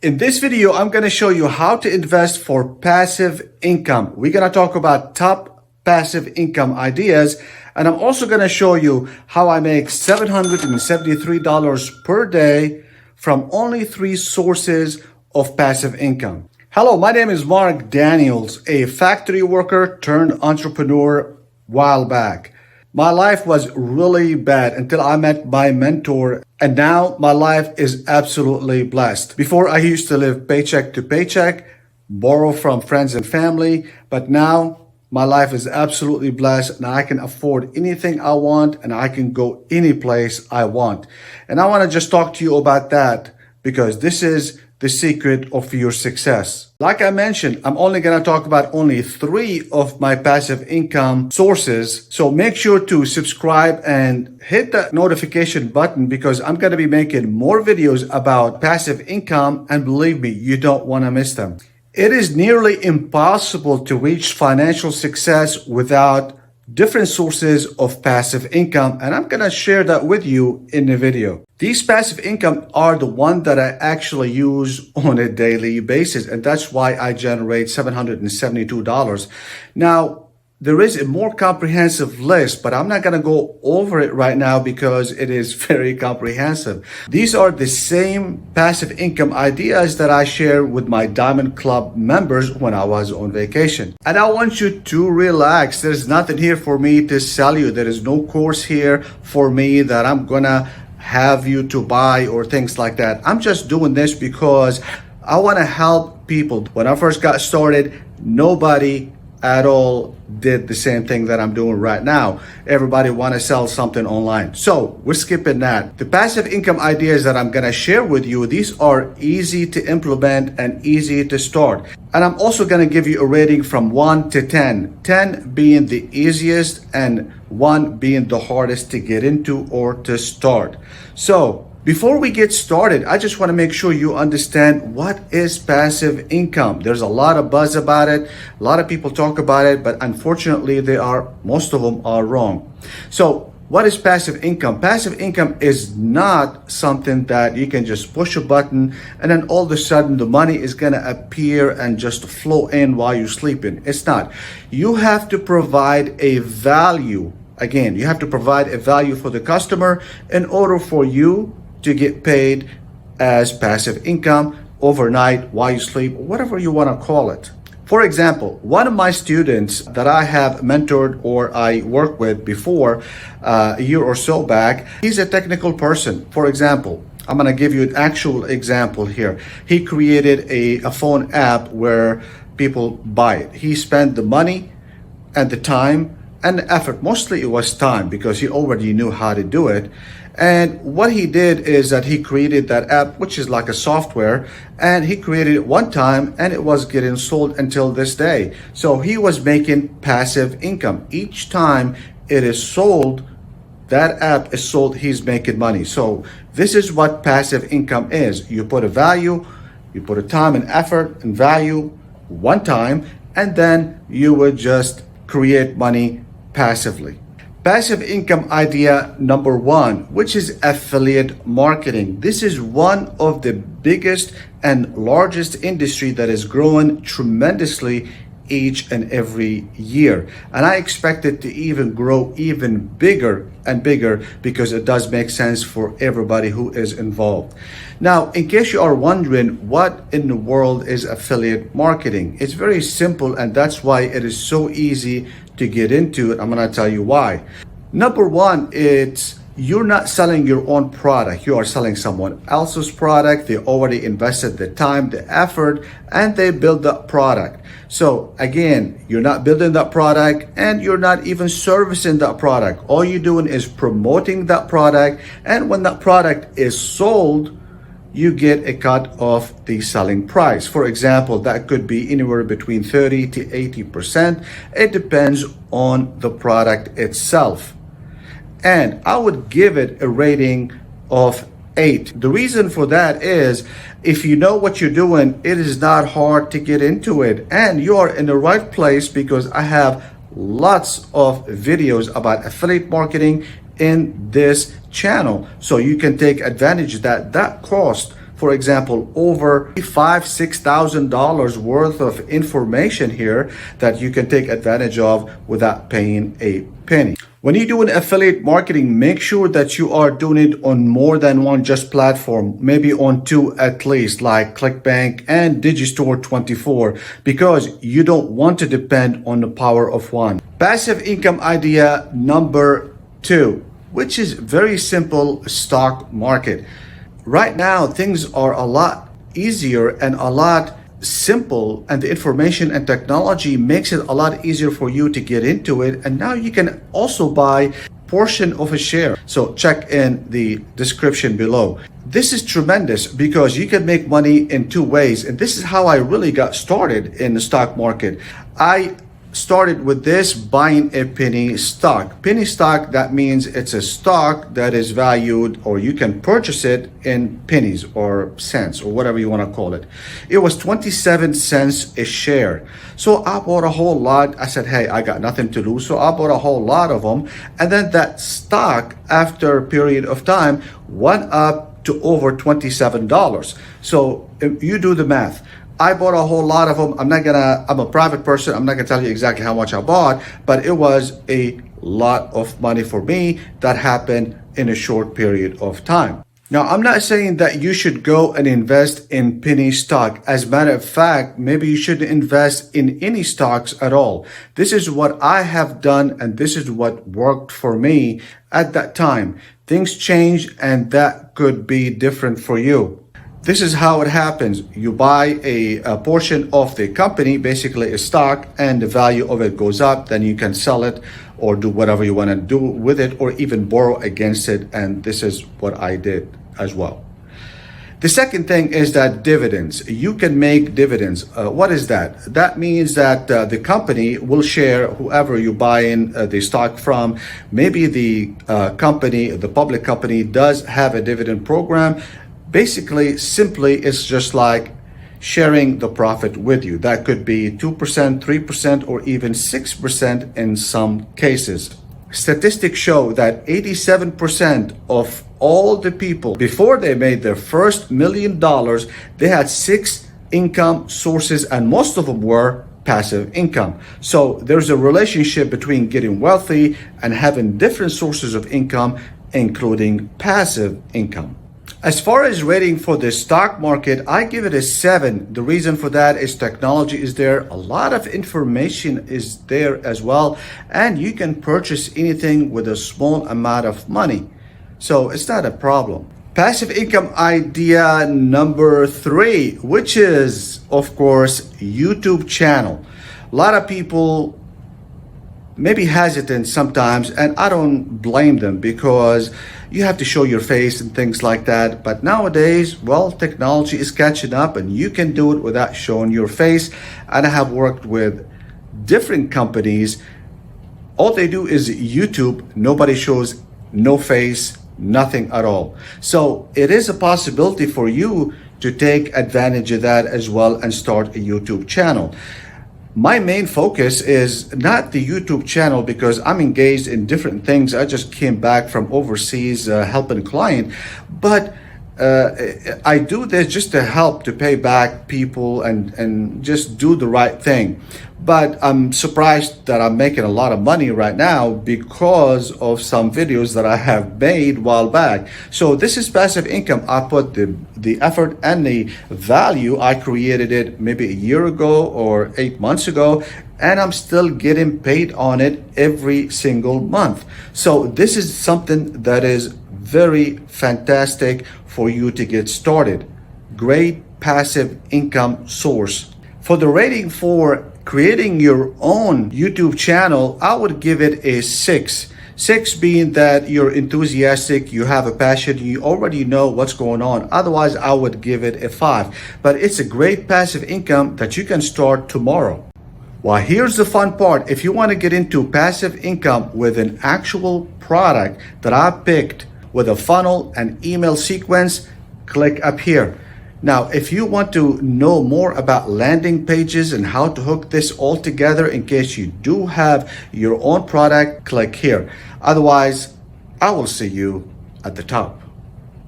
In this video, I'm going to show you how to invest for passive income. We're going to talk about top passive income ideas. And I'm also going to show you how I make $773 per day from only 3 sources of passive income. Hello, my name is Mark Daniels, a factory worker turned entrepreneur while back. My life was really bad until I met my mentor, and now my life is absolutely blessed. Before, I used to live paycheck to paycheck, borrow from friends and family, but now my life is absolutely blessed and I can afford anything I want and I can go any place I want. And I want to just talk to you about that because this is the secret of your success. Like I mentioned, I'm only going to talk about only 3 of my passive income sources. So make sure to subscribe and hit the notification button because I'm going to be making more videos about passive income, and believe me, you don't want to miss them. It is nearly impossible to reach financial success without different sources of passive income, and I'm going to share that with you in the video. These passive income are the one that I actually use on a daily basis, and that's why I generate $772. Now, there is a more comprehensive list, but I'm not going to go over it right now because it is very comprehensive. These are the same passive income ideas that I share with my Diamond Club members when I was on vacation. And I want you to relax. There's nothing here for me to sell you. There is no course here for me that I'm going to have you to buy or things like that. I'm just doing this because I want to help people. When I first got started, nobody at all did the same thing that I'm doing right now. Everybody want to sell something online. So we're skipping that. The passive income ideas that I'm going to share with you, these are easy to implement and easy to start. And I'm also going to give you a rating from 1 to 10. 10 being the easiest and 1 being the hardest to get into or to start. So before we get started, I just want to make sure you understand what is passive income. There's a lot of buzz about it. A lot of people talk about it, but unfortunately, most of them are wrong. So what is passive income? Passive income is not something that you can just push a button and then all of a sudden the money is going to appear and just flow in while you're sleeping. It's not. You have to provide a value. Again, you have to provide a value for the customer in order for you to get paid as passive income overnight, while you sleep, whatever you want to call it. For example, one of my students that I have mentored or I worked with before a year or so back, he's a technical person. For example, I'm going to give you an actual example here. He created a phone app where people buy it. He spent the money and the time and the effort. Mostly it was time because he already knew how to do it. And what he did is that he created that app, which is like a software, and he created it one time and it was getting sold until this day. So he was making passive income. Each time it is sold, that app is sold, he's making money. So this is what passive income is. You put a value, you put a time and effort and value one time, and then you would just create money passively. Passive income idea number 1, which is affiliate marketing. This is one of the biggest and largest industry that is growing tremendously each and every year. And I expect it to even grow even bigger and bigger because it does make sense for everybody who is involved. Now, in case you are wondering what in the world is affiliate marketing, it's very simple, and that's why it is so easy to get into it. I'm going to tell you why. Number 1, it's you're not selling your own product. You are selling someone else's product. They already invested the time, the effort, and they build that product. So again, you're not building that product and you're not even servicing that product. All you're doing is promoting that product. And when that product is sold, you get a cut of the selling price. For example, that could be anywhere between 30 to 80%. It depends on the product itself. And I would give it a rating of 8. The reason for that is if you know what you're doing, it is not hard to get into it. And you are in the right place because I have lots of videos about affiliate marketing in this channel. So you can take advantage of that. That cost for example, over $6,000 worth of information here that you can take advantage of without paying a penny. When you do an affiliate marketing, make sure that you are doing it on more than one just platform, maybe on two at least, like ClickBank and Digistore24, because you don't want to depend on the power of one. Passive income idea number 2, which is very simple: stock market. Right now, things are a lot easier and a lot simple, and the information and technology makes it a lot easier for you to get into it. And now you can also buy portion of a share. So check in the description below. This is tremendous because you can make money in two ways. And this is how I really got started in the stock market. I started with this, buying a penny stock. Penny stock, that means it's a stock that is valued, or you can purchase it in pennies or cents or whatever you want to call it. It was 27 cents a share. So I bought a whole lot. I said, hey, I got nothing to lose. So I bought a whole lot of them. And then that stock, after a period of time, went up to over $27. So if you do the math, I bought a whole lot of them. I'm a private person. I'm not gonna tell you exactly how much I bought, but it was a lot of money for me that happened in a short period of time. Now, I'm not saying that you should go and invest in penny stock. As a matter of fact, maybe you shouldn't invest in any stocks at all. This is what I have done, and this is what worked for me at that time. Things change, and that could be different for you. This is how it happens. You buy a portion of the company, basically a stock, and the value of it goes up. Then you can sell it or do whatever you want to do with it, or even borrow against it. And this is what I did as well. The second thing is that dividends. You can make dividends. What is that? That means that the company will share whoever you buy in the stock from. Maybe the company, the public company, does have a dividend program. Basically, simply, it's just like sharing the profit with you. That could be 2%, 3%, or even 6% in some cases. Statistics show that 87% of all the people, before they made their first $1 million, they had 6 income sources, and most of them were passive income. So there's a relationship between getting wealthy and having different sources of income, including passive income. As far as rating for the stock market, I give it a 7. The reason for that is technology is there. A lot of information is there as well. And you can purchase anything with a small amount of money. So it's not a problem. Passive income idea number 3, which is, of course, YouTube channel. A lot of people maybe hesitant sometimes, and I don't blame them, because you have to show your face and things like that. But nowadays, well, technology is catching up and you can do it without showing your face. And I have worked with different companies. All they do is YouTube. Nobody shows no face, nothing at all. So it is a possibility for you to take advantage of that as well and start a YouTube channel. My main focus is not the YouTube channel because I'm engaged in different things. I just came back from overseas helping a client, but I do this just to help, to pay back people and just do the right thing. But I'm surprised that I'm making a lot of money right now because of some videos that I have made a while back. So this is passive income. I put the effort and the value. I created it maybe a year ago or 8 months ago, and I'm still getting paid on it every single month. So this is something that is very fantastic for you to get started. Great passive income source. For the rating for creating your own YouTube channel, I would give it a 6. 6 being that you're enthusiastic, you have a passion, you already know what's going on. Otherwise, I would give it a 5. But it's a great passive income that you can start tomorrow. Well, here's the fun part. If you want to get into passive income with an actual product that I picked with a funnel and email sequence, click up here. Now, if you want to know more about landing pages and how to hook this all together in case you do have your own product, click here. Otherwise, I will see you at the top.